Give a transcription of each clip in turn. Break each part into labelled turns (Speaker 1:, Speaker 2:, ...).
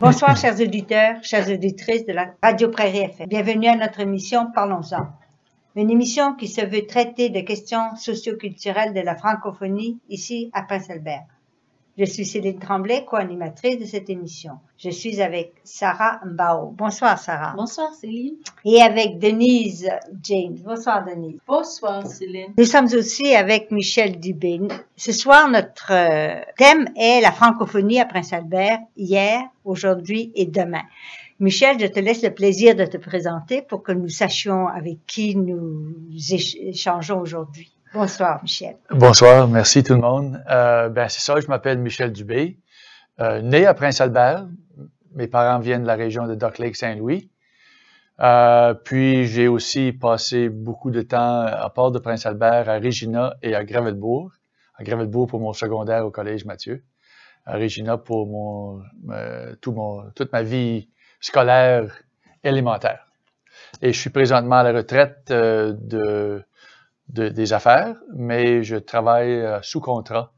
Speaker 1: Bonsoir, chers auditeurs, chères auditrices de la Radio Prairie FM. Bienvenue à notre émission Parlons-en. Une émission qui se veut traiter des questions socio-culturelles de la francophonie ici à Prince-Albert. Je suis Céline Tremblay, co-animatrice de cette émission. Je suis avec Sarah Mbao. Bonsoir, Sarah.
Speaker 2: Bonsoir, Céline.
Speaker 1: Et avec Denise James. Bonsoir, Denise.
Speaker 2: Bonsoir, Céline.
Speaker 1: Nous sommes aussi avec Michel Dubé. Ce soir, notre thème est la francophonie à Prince-Albert, hier, aujourd'hui et demain. Michel, je te laisse le plaisir de te présenter pour que nous sachions avec qui nous échangeons aujourd'hui. Bonsoir, Michel.
Speaker 3: Bonsoir, merci tout le monde. C'est ça, je m'appelle Michel Dubé, né à Prince-Albert. Mes parents viennent de la région de Duck Lake-Saint-Louis. Puis j'ai aussi passé beaucoup de temps à part de Prince-Albert, à Regina et à Gravelbourg. À Gravelbourg pour mon secondaire au Collège Mathieu. À Regina pour toute ma vie scolaire élémentaire. Et je suis présentement à la retraite des affaires, mais je travaille sous contrat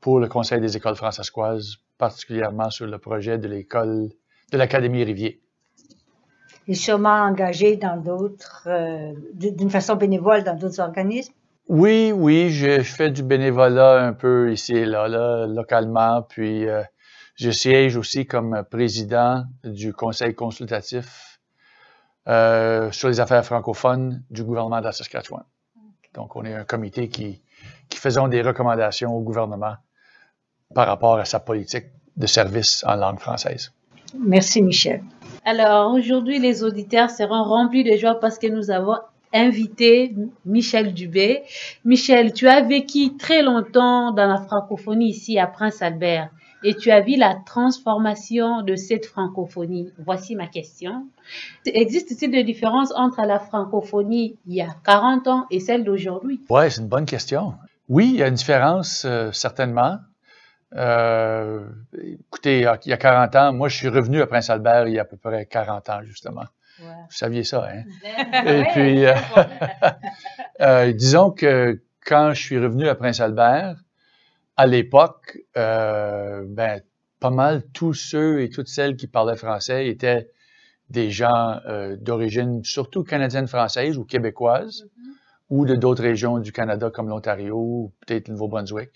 Speaker 3: pour le Conseil des écoles francescoises, particulièrement sur le projet de l'Académie Rivier.
Speaker 1: Et sûrement engagé dans d'autres, d'une façon bénévole dans d'autres organismes?
Speaker 3: Oui, je fais du bénévolat un peu ici et là, localement, puis je siège aussi comme président du Conseil consultatif sur les affaires francophones du gouvernement de la Saskatchewan. Donc, on est un comité qui faisons des recommandations au gouvernement par rapport à sa politique de service en langue française.
Speaker 1: Merci, Michel.
Speaker 2: Alors, aujourd'hui, les auditeurs seront remplis de joie parce que nous avons invité Michel Dubé. Michel, tu as vécu très longtemps dans la francophonie ici à Prince-Albert et tu as vu la transformation de cette francophonie. Voici ma question. Existe-t-il des différences entre la francophonie il y a 40 ans et celle d'aujourd'hui?
Speaker 3: Oui, c'est une bonne question. Oui, il y a une différence, certainement. Écoutez, il y a 40 ans, moi, je suis revenu à Prince-Albert il y a à peu près 40 ans, justement. Ouais. Vous saviez ça, hein? Et puis, disons que quand je suis revenu à Prince-Albert, à l'époque, pas mal tous ceux et toutes celles qui parlaient français étaient des gens d'origine surtout canadienne-française ou québécoise, ou de d'autres régions du Canada comme l'Ontario, ou peut-être le Nouveau-Brunswick,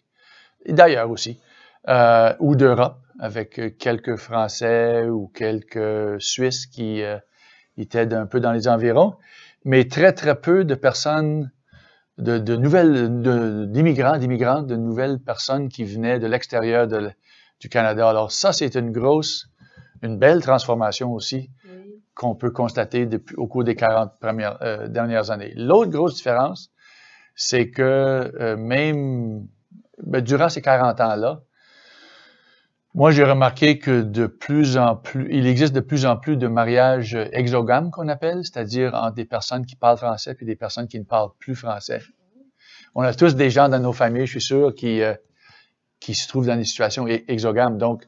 Speaker 3: et d'ailleurs aussi, ou d'Europe, avec quelques Français ou quelques Suisses qui étaient un peu dans les environs, mais très, très peu de personnes, d'immigrants, de nouvelles personnes qui venaient de l'extérieur du Canada. Alors ça, c'est une belle transformation aussi qu'on peut constater au cours des 40 dernières années. L'autre grosse différence, c'est que durant ces 40 ans-là, moi, j'ai remarqué que il existe de plus en plus de mariages exogames qu'on appelle, c'est-à-dire entre des personnes qui parlent français et des personnes qui ne parlent plus français. On a tous des gens dans nos familles, je suis sûr, qui se trouvent dans des situations exogames. Donc,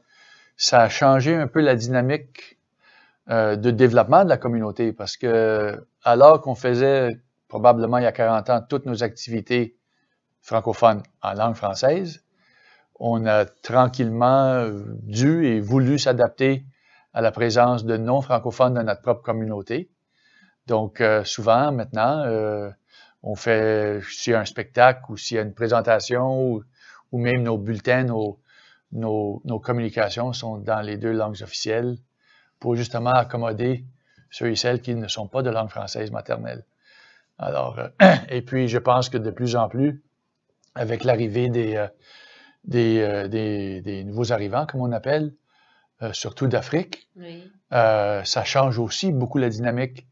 Speaker 3: ça a changé un peu la dynamique de développement de la communauté parce que, alors qu'on faisait probablement il y a 40 ans toutes nos activités francophones en langue française, on a tranquillement dû et voulu s'adapter à la présence de non-francophones dans notre propre communauté. Donc, souvent, maintenant, on fait, s'il y a un spectacle ou s'il y a une présentation ou même nos bulletins, nos communications sont dans les deux langues officielles pour justement accommoder ceux et celles qui ne sont pas de langue française maternelle. Alors, et puis, je pense que de plus en plus, avec l'arrivée des nouveaux arrivants, comme on appelle, surtout d'Afrique, ça change aussi beaucoup la dynamique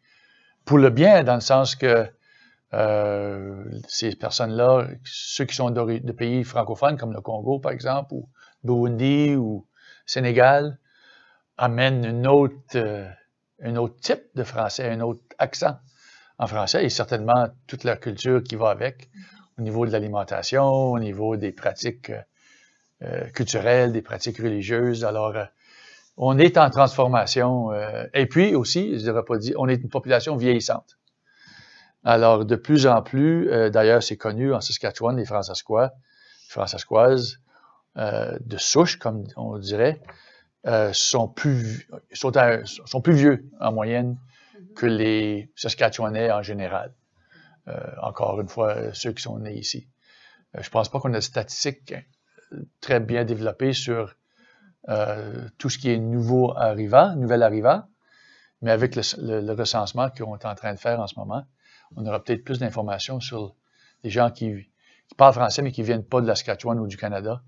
Speaker 3: pour le bien, dans le sens que ces personnes-là, ceux qui sont de pays francophones, comme le Congo, par exemple, ou Burundi ou Sénégal, amènent un autre type de français, un autre accent en français, et certainement toute leur culture qui va avec, au niveau de l'alimentation, au niveau des pratiques culturelles, des pratiques religieuses. Alors, on est en transformation. Et puis aussi, je dirais pas dit, on est une population vieillissante. Alors, de plus en plus, d'ailleurs, c'est connu en Saskatchewan, les Francescois, Francescoises, de souche, comme on dirait, sont plus vieux en moyenne que les Saskatchewanais en général. Encore une fois, ceux qui sont nés ici. Je pense pas qu'on a des statistiques très bien développées sur tout ce qui est nouvel arrivant, mais avec le recensement qu'on est en train de faire en ce moment, on aura peut-être plus d'informations sur les gens qui parlent français mais qui viennent pas de la Saskatchewan ou du Canada.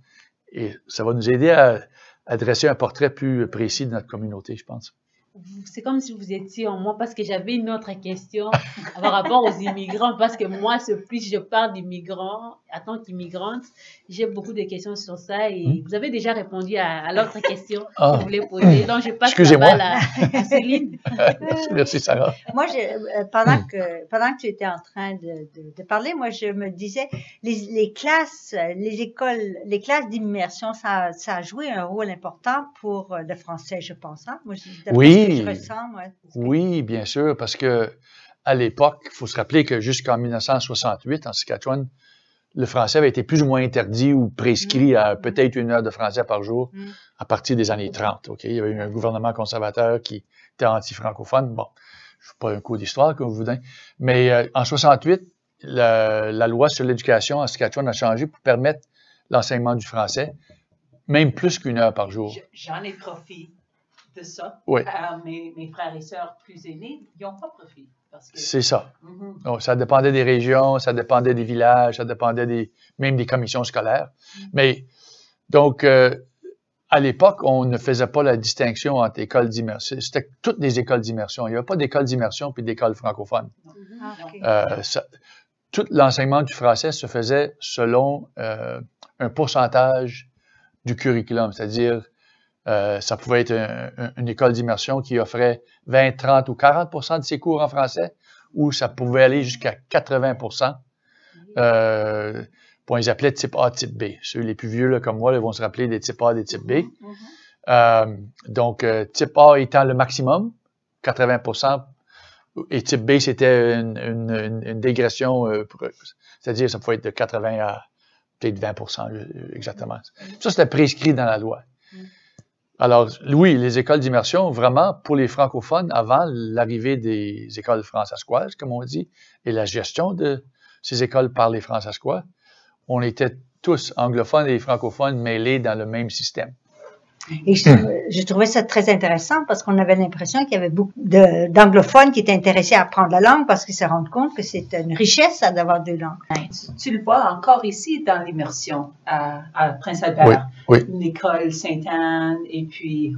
Speaker 3: Et ça va nous aider à dresser un portrait plus précis de notre communauté, je pense.
Speaker 2: C'est comme si vous étiez en moi, parce que j'avais une autre question par rapport aux immigrants, parce que moi, plus je parle d'immigrants, en tant qu'immigrante, j'ai beaucoup de questions sur ça, et vous avez déjà répondu à l'autre question que vous voulez poser. Donc, je passe la balle à Céline.
Speaker 3: Merci, Sarah.
Speaker 1: Moi, pendant que tu étais en train de parler, moi, je me disais, les classes d'immersion, ça a joué un rôle important pour le français, je pense. Hein? Moi,
Speaker 3: oui.
Speaker 1: Que je ressens, ouais.
Speaker 3: Oui, bien sûr, parce que à l'époque, il faut se rappeler que jusqu'en 1968, en Saskatchewan, le français avait été plus ou moins interdit ou prescrit à peut-être 1 heure de français par jour à partir des années 30. Okay? Il y avait eu un gouvernement conservateur qui était anti-francophone. Bon, je ne fais pas un cours d'histoire, comme vous dites, mais en 68, la loi sur l'éducation en Saskatchewan a changé pour permettre l'enseignement du français, même plus qu'1 heure par jour.
Speaker 4: J'en ai profité de ça.
Speaker 3: Oui.
Speaker 4: Mes frères et sœurs plus aînés, ils n'ont pas profité.
Speaker 3: C'est ça. Donc, ça dépendait des régions, ça dépendait des villages, ça dépendait même des commissions scolaires. Mais, donc, à l'époque, on ne faisait pas la distinction entre écoles d'immersion. C'était toutes des écoles d'immersion. Il n'y avait pas d'école d'immersion puis d'école francophone. Tout l'enseignement du français se faisait selon un pourcentage du curriculum, c'est-à-dire ça pouvait être une école d'immersion qui offrait 20, 30 ou 40% de ses cours en français, ou ça pouvait aller jusqu'à 80%. Bon, ils appelaient type A, type B. Ceux les plus vieux là, comme moi là, vont se rappeler des types A, des types B. Donc, type A étant le maximum, 80%, et type B, c'était une dégression, c'est-à-dire ça pouvait être de 80 à peut-être 20%, exactement. Ça, c'était prescrit dans la loi. Alors, oui, les écoles d'immersion, vraiment, pour les francophones, avant l'arrivée des écoles françaiscoises, comme on dit, et la gestion de ces écoles par les françaiscois, on était tous anglophones et francophones mêlés dans le même système.
Speaker 1: Et je trouvais ça très intéressant parce qu'on avait l'impression qu'il y avait beaucoup d'anglophones qui étaient intéressés à apprendre la langue parce qu'ils se rendent compte que c'est une richesse d'avoir 2 langues.
Speaker 4: Tu le vois encore ici dans l'immersion à Prince-Albert.
Speaker 3: Oui.
Speaker 4: L'école Sainte-Anne et puis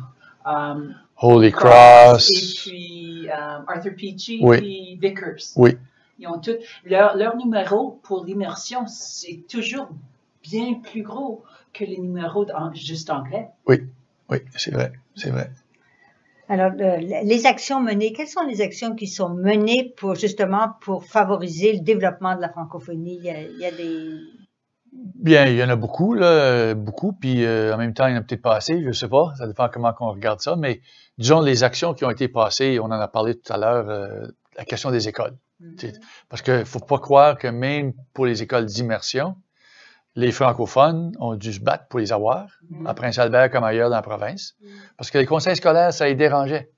Speaker 3: Holy Cross.
Speaker 4: Et puis Arthur Peachy
Speaker 3: Oui.
Speaker 4: et Vickers.
Speaker 3: Oui.
Speaker 4: Ils ont tout leur numéro pour l'immersion, c'est toujours bien plus gros que les numéros juste anglais.
Speaker 3: Oui, c'est vrai, c'est vrai.
Speaker 1: Alors, les actions menées, quelles sont les actions qui sont menées pour favoriser le développement de la francophonie? Il y a des...
Speaker 3: Bien, il y en a beaucoup, puis en même temps, il n'y en a peut-être pas assez, je ne sais pas, ça dépend comment on regarde ça, mais disons les actions qui ont été passées, on en a parlé tout à l'heure, la question des écoles. Parce qu'il ne faut pas croire que même pour les écoles d'immersion, les francophones ont dû se battre pour les avoir, à Prince-Albert comme ailleurs dans la province, parce que les conseils scolaires, ça les dérangeait.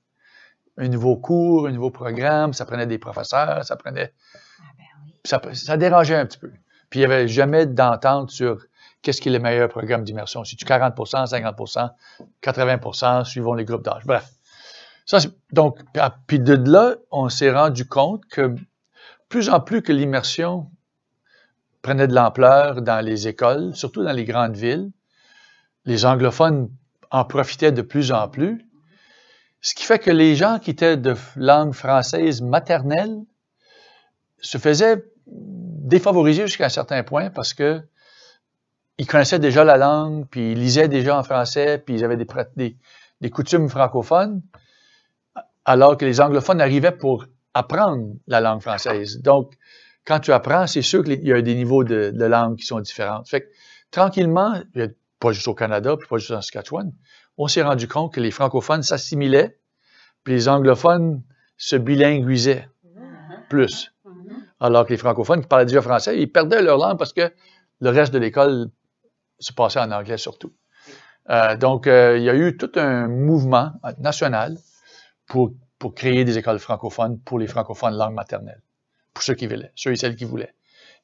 Speaker 3: Un nouveau cours, un nouveau programme, ça prenait des professeurs, ça dérangeait un petit peu. Puis il n'y avait jamais d'entente sur qu'est-ce qui est le meilleur programme d'immersion. C'est-tu 40%, 50%, 80%, suivant les groupes d'âge. Bref. Donc, puis de là, on s'est rendu compte que plus en plus que l'immersion prenait de l'ampleur dans les écoles, surtout dans les grandes villes, les anglophones en profitaient de plus en plus, ce qui fait que les gens qui étaient de langue française maternelle se faisaient défavorisés jusqu'à un certain point parce que ils connaissaient déjà la langue, puis ils lisaient déjà en français, puis ils avaient des coutumes francophones, alors que les anglophones arrivaient pour apprendre la langue française. Donc, quand tu apprends, c'est sûr qu'il y a des niveaux de langue qui sont différents. Fait que, tranquillement, pas juste au Canada, puis pas juste en Saskatchewan, on s'est rendu compte que les francophones s'assimilaient, puis les anglophones se bilinguisaient plus. Alors que les francophones qui parlaient déjà français, ils perdaient leur langue parce que le reste de l'école se passait en anglais surtout. Donc, il y a eu tout un mouvement national pour créer des écoles francophones pour les francophones langue maternelle, pour ceux qui voulaient, ceux et celles qui voulaient.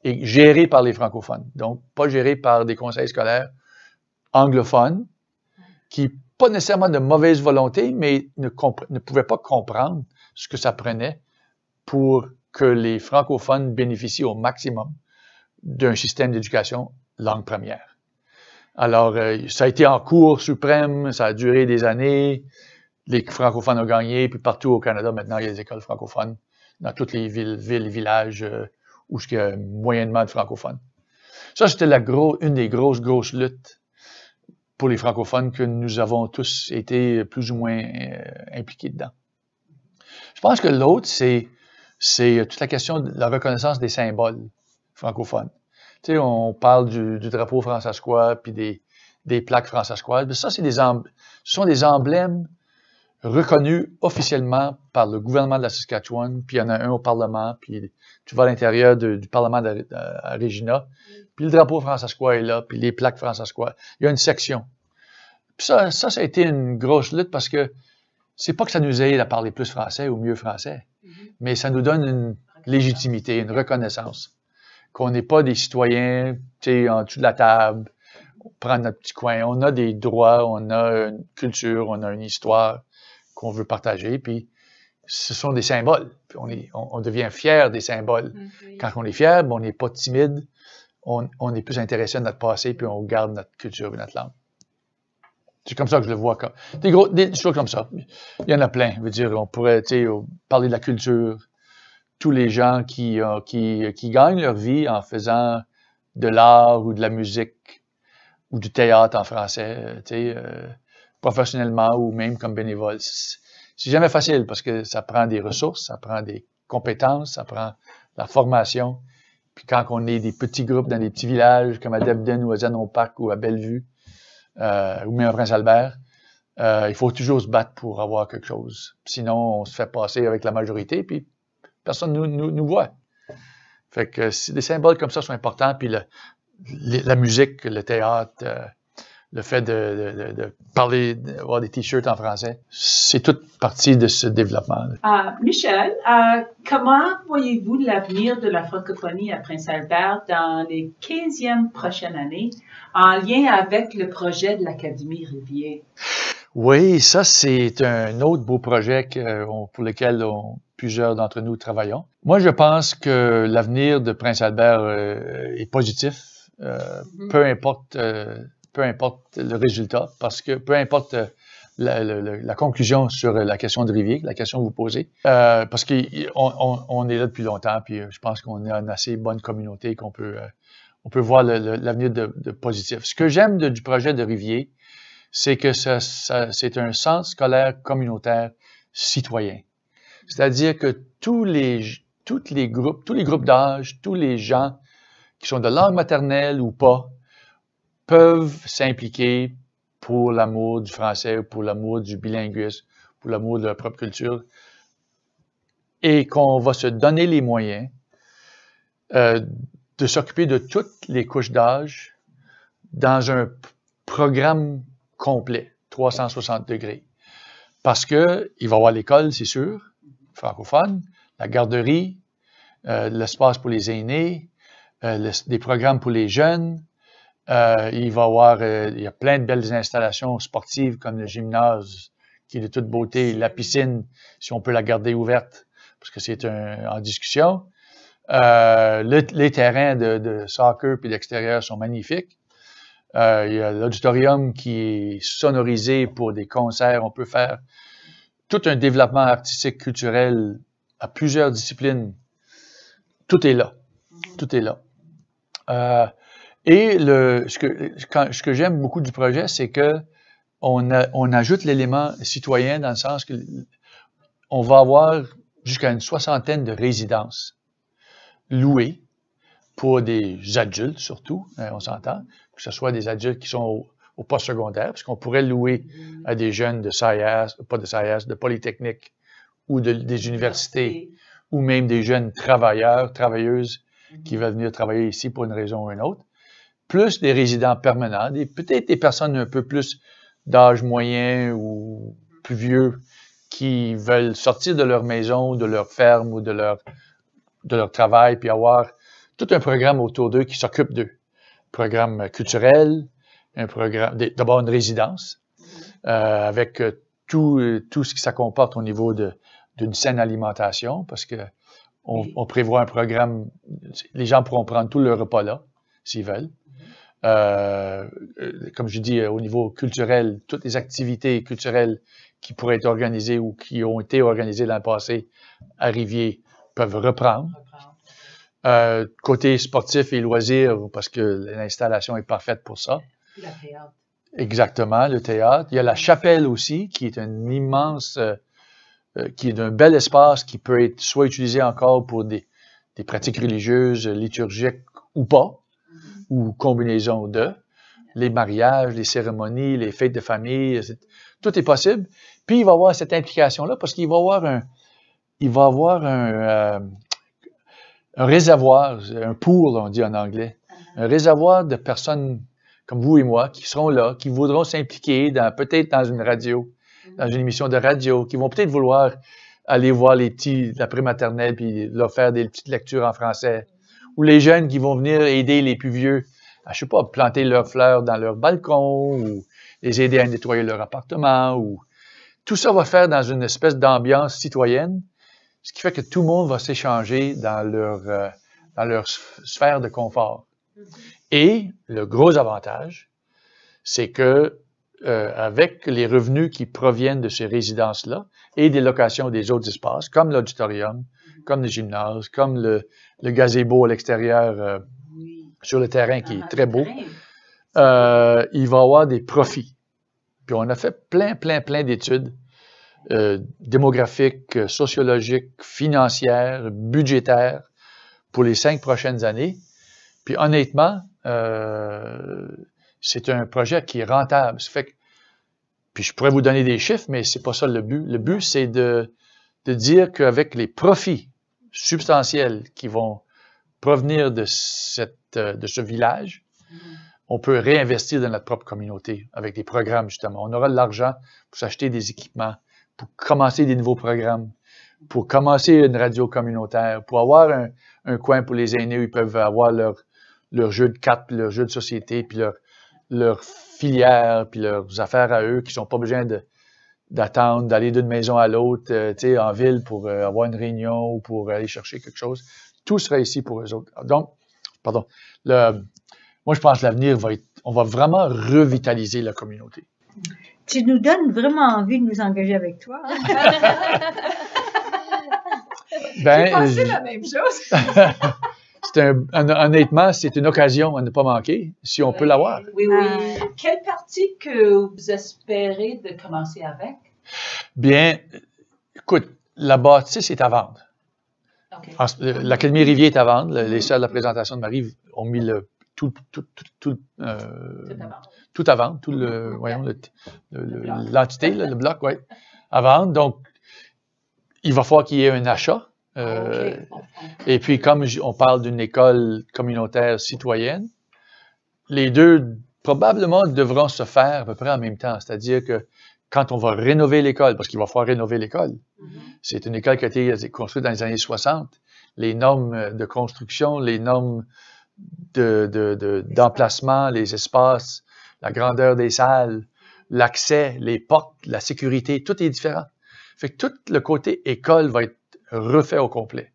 Speaker 3: Et gérés par les francophones, donc pas gérés par des conseils scolaires anglophones, qui, pas nécessairement de mauvaise volonté, mais ne pouvaient pas comprendre ce que ça prenait pour que les francophones bénéficient au maximum d'un système d'éducation langue première. Alors, ça a été en cours suprême, ça a duré des années, les francophones ont gagné, puis partout au Canada, maintenant, il y a des écoles francophones dans toutes les villes et villages où il y a moyennement de francophones. Ça, c'était une des grosses luttes pour les francophones que nous avons tous été plus ou moins impliqués dedans. Je pense que l'autre, c'est toute la question de la reconnaissance des symboles francophones. Tu sais, on parle du drapeau fransaskois puis des plaques fransaskoises. Mais ça, ce sont des emblèmes reconnus officiellement par le gouvernement de la Saskatchewan, puis il y en a un au Parlement, puis tu vas à l'intérieur du Parlement à Regina, puis le drapeau fransaskois est là, puis les plaques fransaskois. Il y a une section. Puis ça a été une grosse lutte parce que c'est pas que ça nous aide à parler plus français ou mieux français, mais ça nous donne une légitimité, une reconnaissance. Qu'on n'est pas des citoyens, tu sais, en dessous de la table, on prend notre petit coin. On a des droits, on a une culture, on a une histoire qu'on veut partager, puis ce sont des symboles. Puis on devient fier des symboles. Quand on est fier, on n'est pas timide, on est plus intéressé à notre passé, puis on garde notre culture et notre langue. C'est comme ça que je le vois. Des choses comme ça. Il y en a plein. Je veux dire, on pourrait, tu sais, parler de la culture. Tous les gens qui gagnent leur vie en faisant de l'art ou de la musique ou du théâtre en français, tu sais, professionnellement ou même comme bénévole. C'est jamais facile parce que ça prend des ressources, ça prend des compétences, ça prend la formation. Puis quand on est des petits groupes dans des petits villages comme à Debden ou à Zanon-Park ou à Bellevue ou même à Prince-Albert, il faut toujours se battre pour avoir quelque chose. Sinon, on se fait passer avec la majorité, puis personne nous voit. Fait que des symboles comme ça sont importants, puis la musique, le théâtre, le fait de parler, d'avoir des t-shirts en français, c'est toute partie de ce développement.
Speaker 4: Michel, comment voyez-vous l'avenir de la francophonie à Prince-Albert dans les 15e prochaines années en lien avec le projet de l'Académie Rivier?
Speaker 3: Oui, ça, c'est un autre beau projet pour lequel plusieurs d'entre nous travaillons. Moi, je pense que l'avenir de Prince-Albert est positif, peu importe le résultat, parce que peu importe la conclusion sur la question de Rivier, la question que vous posez, parce qu'on est là depuis longtemps, puis je pense qu'on est une assez bonne communauté qu'on peut voir l'avenir de positif. Ce que j'aime du projet de Rivier, c'est que c'est un centre scolaire communautaire citoyen. C'est-à-dire que tous les groupes d'âge, tous les gens qui sont de langue maternelle ou pas, peuvent s'impliquer pour l'amour du français, pour l'amour du bilinguisme, pour l'amour de leur propre culture, et qu'on va se donner les moyens de s'occuper de toutes les couches d'âge dans un programme complet, 360 degrés. Parce que il va y avoir l'école, c'est sûr, francophone, la garderie, l'espace pour les aînés, des programmes pour les jeunes. Il y a plein de belles installations sportives comme le gymnase, qui est de toute beauté, la piscine, si on peut la garder ouverte, parce que c'est en discussion. Les terrains de soccer puis d'extérieur sont magnifiques. Il y a l'auditorium qui est sonorisé pour des concerts. On peut faire tout un développement artistique, culturel à plusieurs disciplines. Tout est là. Tout est là. Et ce que j'aime beaucoup du projet, c'est que on ajoute l'élément citoyen dans le sens que on va avoir jusqu'à une 60aine de résidences louées pour des adultes surtout, on s'entend, que ce soit des adultes qui sont au post-secondaire, parce qu'on pourrait louer à des jeunes de SAIAS, pas de SAIAS, de Polytechnique ou des universités, ou même des jeunes travailleuses qui veulent venir travailler ici pour une raison ou une autre. plus des résidents permanents, peut-être des personnes un peu plus d'âge moyen ou plus vieux qui veulent sortir de leur maison, de leur ferme ou de leur travail, puis avoir tout un programme autour d'eux qui s'occupe d'eux. Programme culturel, d'abord une résidence, avec tout ce que ça comporte au niveau d'une saine alimentation, parce que on prévoit un programme, les gens pourront prendre tout leur repas là, s'ils veulent. Comme je dis, au niveau culturel, toutes les activités culturelles qui pourraient être organisées ou qui ont été organisées dans le passé à Rivier peuvent reprendre. Côté sportif et loisirs, parce que l'installation est parfaite pour ça.
Speaker 4: Le théâtre.
Speaker 3: Exactement, le théâtre. Il y a la chapelle aussi, qui est un immense, qui est d'un bel espace qui peut être soit utilisé encore pour des pratiques religieuses, liturgiques ou pas, ou combinaison de, les mariages, les cérémonies, les fêtes de famille, tout est possible. Puis il va y avoir cette implication-là parce qu'il va y avoir un réservoir, un pool, on dit en anglais, un réservoir de personnes comme vous et moi qui seront là, qui voudront s'impliquer peut-être dans une radio, dans une émission de radio, qui vont peut-être vouloir aller voir les petits, la prématernelle, puis leur faire des petites lectures en français. Ou les jeunes qui vont venir aider les plus vieux à, je sais pas, planter leurs fleurs dans leur balcon, ou les aider à nettoyer leur appartement, ou tout ça va faire dans une espèce d'ambiance citoyenne, ce qui fait que tout le monde va s'échanger dans leur sphère de confort. Et le gros avantage, c'est que avec les revenus qui proviennent de ces résidences-là et des locations des autres espaces, comme l'auditorium, comme le gymnase, comme le gazebo à l'extérieur sur le terrain qui est très beau, il va y avoir des profits. Puis on a fait plein d'études démographiques, sociologiques, financières, budgétaires pour les 5 prochaines années. Puis honnêtement, c'est un projet qui est rentable. Ça fait que, puis je pourrais vous donner des chiffres, mais c'est pas ça le but. Le but, c'est de dire qu'avec les profits substantiels qui vont provenir de ce village, on peut réinvestir dans notre propre communauté avec des programmes, justement. On aura de l'argent pour s'acheter des équipements, pour commencer des nouveaux programmes, pour commencer une radio communautaire, pour avoir un coin pour les aînés où ils peuvent avoir leur jeu de cartes, puis leur jeu de société, puis leur filière, puis leurs affaires à eux, qui sont pas besoin d'attendre, d'aller d'une maison à l'autre, tu sais, en ville pour avoir une réunion ou pour aller chercher quelque chose. Tout sera ici pour eux autres. Donc, pardon, moi je pense que l'avenir on va vraiment revitaliser la communauté.
Speaker 1: Tu nous donnes vraiment envie de nous engager avec toi.
Speaker 4: J'ai pensé la même chose.
Speaker 3: Honnêtement, c'est une occasion à ne pas manquer, si on peut l'avoir.
Speaker 4: Oui. Quelle partie que vous espérez de commencer avec?
Speaker 3: Bien, écoute, la bâtisse est à vendre.
Speaker 4: Okay.
Speaker 3: L'Académie Rivier est à vendre. Les sœurs de la présentation de Marie ont mis tout à vendre, l'entité, le bloc, oui, à vendre. Donc, il va falloir qu'il y ait un achat. Et puis, comme on parle d'une école communautaire citoyenne, les deux probablement devront se faire à peu près en même temps. C'est-à-dire que quand on va rénover l'école, parce qu'il va falloir rénover l'école, c'est une école qui a été construite dans les années 60, les normes de construction, les normes d'emplacement, les espaces, la grandeur des salles, l'accès, les portes, la sécurité, tout est différent. Fait que tout le côté école va être refait au complet.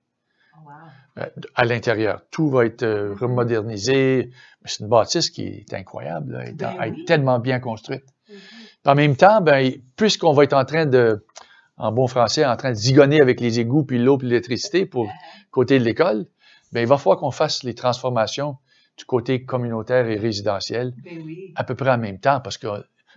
Speaker 3: À l'intérieur. Tout va être remodernisé. C'est une bâtisse qui est incroyable, elle est tellement bien construite. En même temps, puisqu'on va être en train en bon français, en train de zigonner avec les égouts, puis l'eau, puis l'électricité pour côté de l'école, il va falloir qu'on fasse les transformations du côté communautaire et résidentiel à peu près en même temps, parce que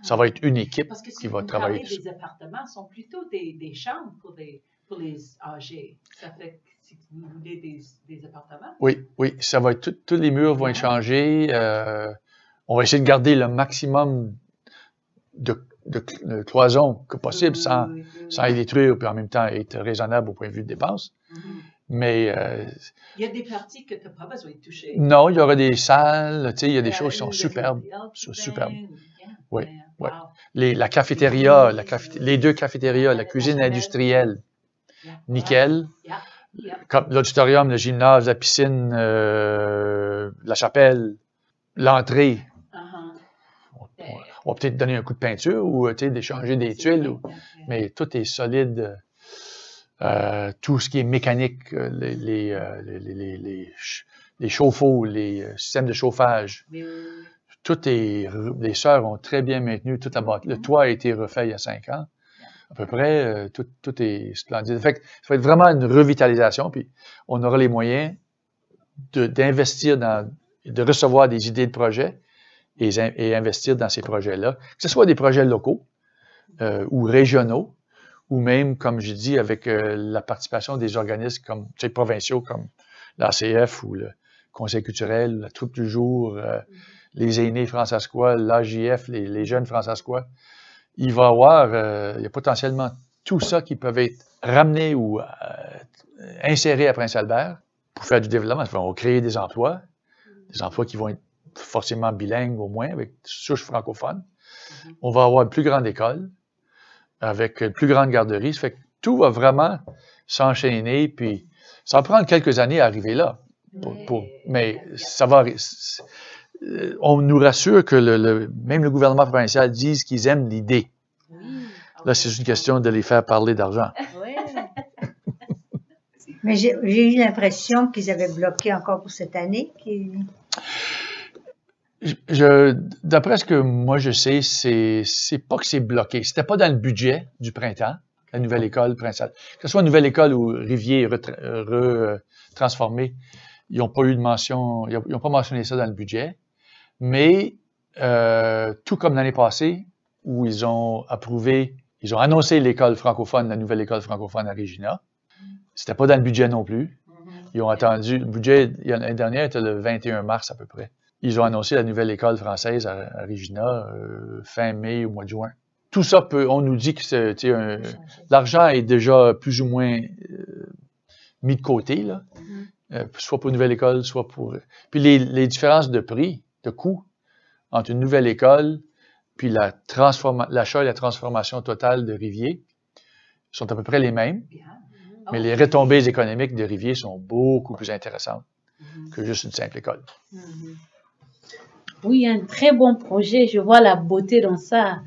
Speaker 3: ça va être une équipe qui va travailler.
Speaker 4: Parce que si vous parlez des appartements, sont plutôt des chambres pour les âgés. Ça fait que si vous voulez des appartements?
Speaker 3: Oui, ça va être tous les murs vont être changés. On va essayer de garder le maximum de cloisons que possible sans les détruire, puis en même temps être raisonnable au point de vue de dépenses. Mais
Speaker 4: il y a des parties que tu n'as pas besoin de toucher.
Speaker 3: non, il y aura des salles, tu sais, il y a des choses qui sont superbes. Superbes. Oui, oui. La cafétéria, les 2 cafétérias, la cuisine industrielle, nickel. Comme l'auditorium, le gymnase, la piscine, la chapelle, l'entrée. On va peut-être donner un coup de peinture ou d'échanger des tuiles, mais tout est solide. Tout ce qui est mécanique, les chauffe-eau, les systèmes de chauffage, les sœurs ont très bien maintenu toute la bâtisse. Le toit a été refait il y a 5 ans. À peu près, tout est splendide. Ça va être vraiment une revitalisation, puis on aura les moyens d'investir de recevoir des idées de projets et investir dans ces projets-là. Que ce soit des projets locaux ou régionaux, ou même, comme j'ai dit, avec la participation des organismes provinciaux comme l'ACF ou le Conseil culturel, la Troupe du jour, les aînés francescois, l'AJF, les jeunes francescois. Il y a potentiellement tout ça qui peut être ramené ou inséré à Prince-Albert pour faire du développement. On va créer des emplois qui vont être forcément bilingues au moins, avec souche francophone. On va avoir une plus grande école, avec une plus grande garderie. Ça fait que tout va vraiment s'enchaîner, puis ça va prendre quelques années à arriver là. Mais ça va... On nous rassure que même le gouvernement provincial dise qu'ils aiment l'idée. Là, c'est une question de les faire parler d'argent.
Speaker 1: Mais j'ai eu l'impression qu'ils avaient bloqué encore pour cette année.
Speaker 3: D'après ce que moi je sais, c'est pas que c'est bloqué. C'était pas dans le budget du printemps, la nouvelle école Prince-Albert. Que ce soit une nouvelle école ou Rivier transformée, ils n'ont pas eu de mention, ils n'ont pas mentionné ça dans le budget. Mais tout comme l'année passée, où ils ont annoncé l'école francophone, la nouvelle école francophone à Regina. C'était pas dans le budget non plus. Ils ont attendu, le budget l'année dernière était le 21 mars à peu près. Ils ont annoncé la nouvelle école française à Regina fin mai au mois de juin. Tout ça on nous dit que l'argent est déjà plus ou moins mis de côté, là. Soit pour une nouvelle école, soit pour... Puis les différences de prix, de coûts, entre une nouvelle école, puis l'achat et la transformation totale de Rivier, sont à peu près les mêmes. Mais les retombées économiques de Rivier sont beaucoup plus intéressantes que juste une simple école.
Speaker 2: Oui, un très bon projet. Je vois la beauté dans ça.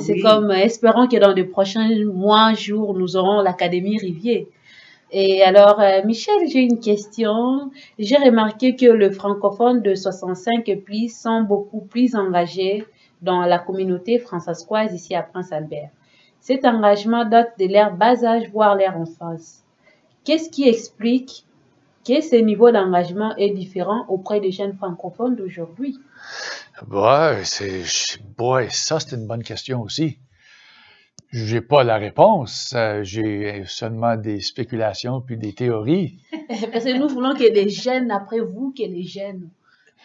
Speaker 2: C'est comme, espérons que dans les prochains mois, jours, nous aurons l'Académie Rivier. Et alors, Michel, j'ai une question. J'ai remarqué que les francophones de 65 et plus sont beaucoup plus engagés dans la communauté francescoise ici à Prince-Albert. Cet engagement date de leur bas âge, voire leur enfance. Qu'est-ce qui explique que ce niveau d'engagement est différent auprès des jeunes francophones d'aujourd'hui?
Speaker 3: Ça, c'est une bonne question aussi. J'ai pas la réponse. J'ai seulement des spéculations puis des théories.
Speaker 2: Parce que nous voulons que les jeunes, après vous, que les jeunes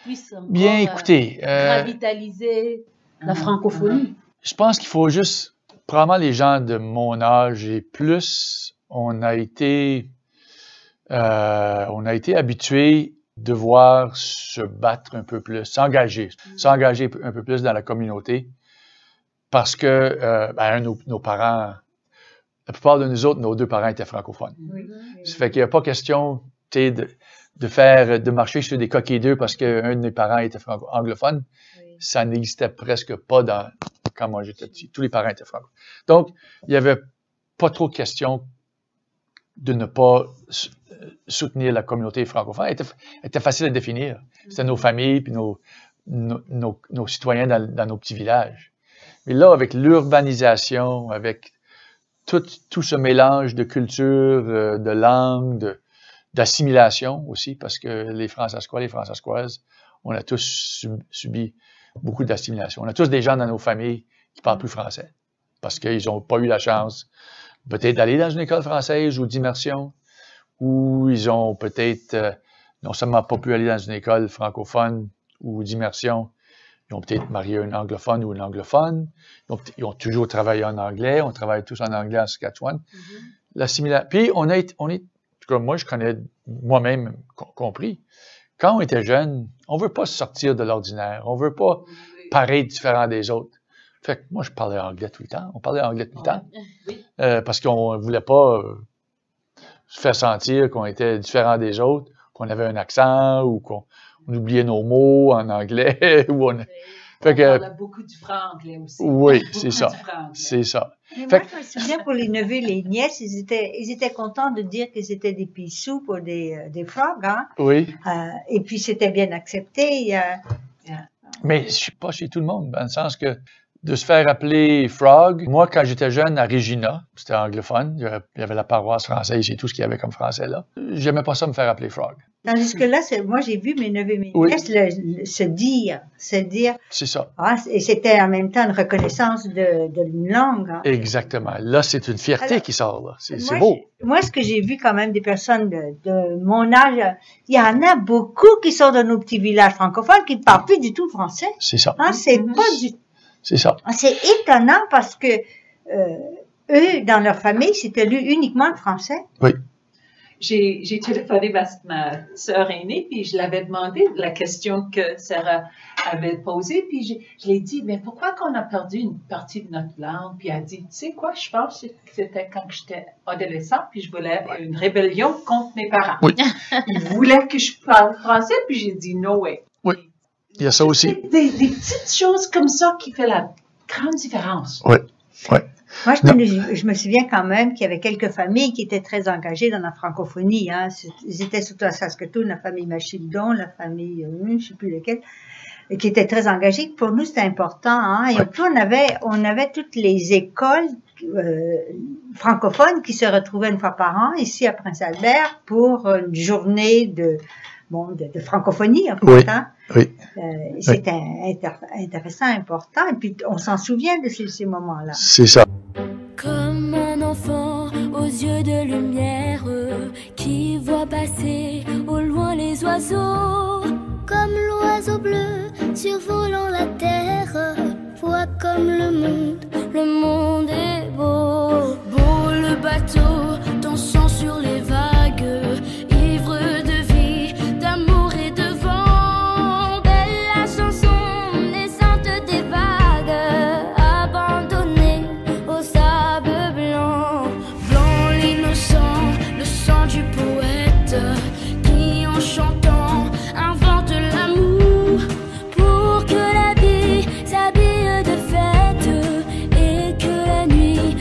Speaker 2: puissent encore revitaliser la francophonie.
Speaker 3: Je pense qu'il faut juste, probablement les gens de mon âge et plus, on a été habitués de devoir se battre un peu plus, s'engager un peu plus dans la communauté. Parce que nos parents, la plupart de nous autres, nos 2 parents étaient francophones. Ça fait qu'il n'y a pas question de marcher sur des coquilles d'œufs parce qu'un de mes parents était anglophone. Ça n'existait presque pas quand moi j'étais petit. Tous les parents étaient francophones. Donc, il n'y avait pas trop de question de ne pas soutenir la communauté francophone. Elle était facile à définir. C'était nos familles puis nos citoyens dans nos petits villages. Mais là, avec l'urbanisation, avec tout ce mélange de culture, de langue, d'assimilation aussi, parce que les Francescois, les Francescoises, on a tous subi beaucoup d'assimilation. On a tous des gens dans nos familles qui parlent plus français, parce qu'ils n'ont pas eu la chance peut-être d'aller dans une école française ou d'immersion, ou ils ont peut-être non seulement pas pu aller dans une école francophone ou d'immersion, ils ont peut-être marié un anglophone ou une anglophone. Ils ont toujours travaillé en anglais. On travaille tous en anglais en Saskatchewan. Puis tout cas, moi, je connais moi-même compris. Quand on était jeune, on veut pas sortir de l'ordinaire. On veut pas paraître différent des autres. Fait que moi, je parlais anglais tout le temps. On parlait anglais tout le temps.
Speaker 2: Oui.
Speaker 3: Parce qu'on voulait pas se faire sentir qu'on était différent des autres, qu'on avait un accent ou qu'on oubliait nos mots en anglais. Ou on... Fait que,
Speaker 4: on parle beaucoup du franc-anglais aussi.
Speaker 3: Oui,
Speaker 4: Beaucoup
Speaker 3: c'est ça.
Speaker 4: du franc-anglais.
Speaker 3: C'est ça.
Speaker 1: Mais
Speaker 3: Fait
Speaker 1: moi, je me souviens pour les neveux et les nièces, ils étaient contents de dire qu'ils étaient des pissous pour des frogs, hein.
Speaker 3: Oui.
Speaker 1: Et puis, c'était bien accepté.
Speaker 3: Mais je suis pas chez tout le monde, dans le sens que de se faire appeler Frog, moi, quand j'étais jeune à Regina, c'était anglophone, il y avait la paroisse française et tout ce qu'il y avait comme français là, j'aimais pas ça me faire appeler Frog.
Speaker 1: Tandis que là, moi, j'ai vu mes neveux et mes
Speaker 3: Oui.
Speaker 1: nièces se dire,
Speaker 3: C'est ça.
Speaker 1: et c'était en même temps une reconnaissance d'une langue. Hein.
Speaker 3: Exactement. Là, c'est une fierté
Speaker 1: Alors,
Speaker 3: qui sort, là. C'est
Speaker 1: Moi,
Speaker 3: beau.
Speaker 1: Moi, ce que j'ai vu quand même des personnes de mon âge, il y en a beaucoup qui sont dans nos petits villages francophones qui ne parlent plus du tout le français.
Speaker 3: C'est ça.
Speaker 1: Hein, c'est pas du
Speaker 3: C'est ça.
Speaker 1: C'est étonnant parce que eux, dans leur famille, c'était lu uniquement le français.
Speaker 3: Oui.
Speaker 4: J'ai téléphoné ma sœur aînée, puis je l'avais demandé la question que Sarah avait posée, puis je l'ai dit, mais pourquoi qu'on a perdu une partie de notre langue? Puis elle a dit, tu sais quoi, je pense que c'était quand j'étais adolescente, puis je voulais une rébellion contre mes parents.
Speaker 3: Oui.
Speaker 4: Ils voulaient que je parle français, puis j'ai dit, no way.
Speaker 3: Oui. Il y a ça aussi.
Speaker 4: Des petites choses comme ça qui font la grande différence.
Speaker 3: Oui. Oui.
Speaker 1: Moi, je me souviens quand même qu'il y avait quelques familles qui étaient très engagées dans la francophonie. Hein. Ils étaient surtout à Saskatoon, la famille Machildon, la famille, je ne sais plus lequel, qui étaient très engagées. Pour nous, c'était important. Hein. Et puis, on avait toutes les écoles francophones qui se retrouvaient une fois par an ici à Prince-Albert pour une journée de francophonie, en fait.
Speaker 3: Oui.
Speaker 1: Hein.
Speaker 3: Oui.
Speaker 1: C'était intéressant, important. Et puis, on s'en souvient de ces moments-là.
Speaker 3: C'est ça.
Speaker 5: Comme un enfant aux yeux de lumière qui voit passer au loin les oiseaux. Comme l'oiseau bleu survolant la terre, voit comme le monde est beau. Beau le bateau dansant sur les vagues, ivre de vie, d'amour et de vent. Belle la chanson naissante des vagues, abandonnée au sable blanc. Blanc l'innocent, le sang du poète, qui en chantant invente l'amour, pour que la vie s'habille de fête et que la nuit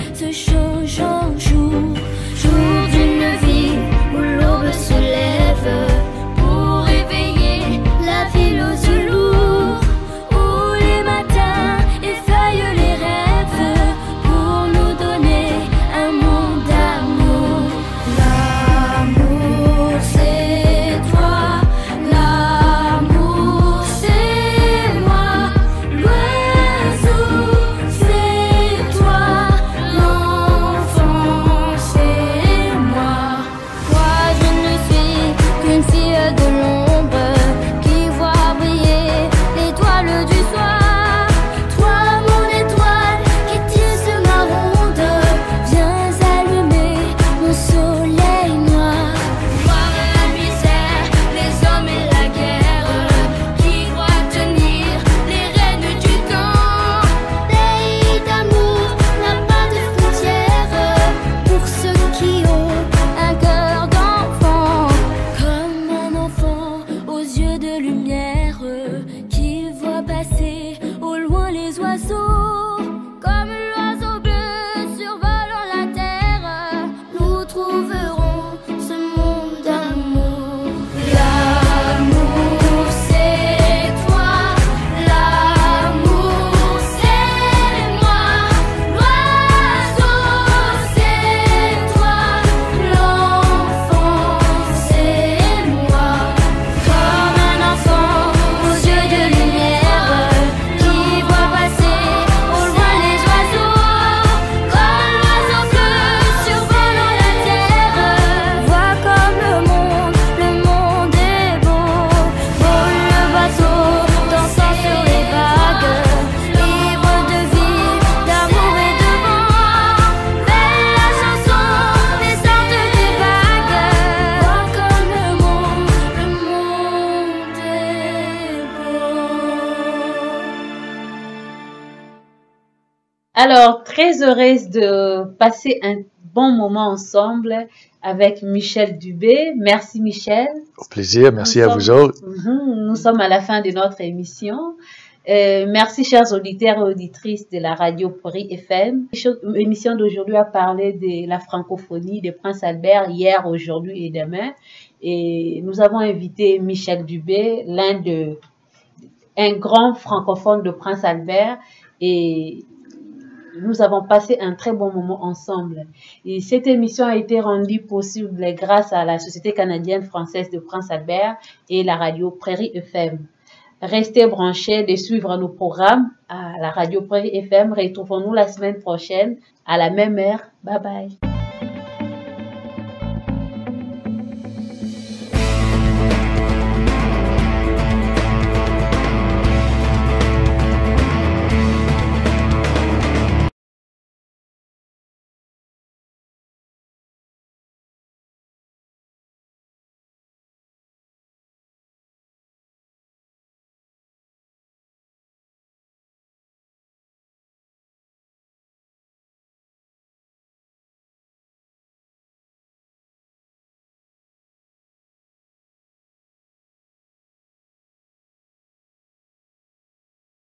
Speaker 2: Alors, très heureuse de passer un bon moment ensemble avec Michel Dubé. Merci Michel.
Speaker 3: Au plaisir, merci à vous autres.
Speaker 2: Nous sommes à la fin de notre émission. Merci chers auditeurs et auditrices de la radio Prairie FM. L'émission d'aujourd'hui a parlé de la francophonie de Prince Albert hier, aujourd'hui et demain. Et nous avons invité Michel Dubé, un grand francophone de Prince Albert, et nous avons passé un très bon moment ensemble. Et cette émission a été rendue possible grâce à la Société canadienne-française de Prince Albert et la radio Prairie FM. Restez branchés de suivre nos programmes à la radio Prairie FM. Retrouvons-nous la semaine prochaine à la même heure. Bye bye.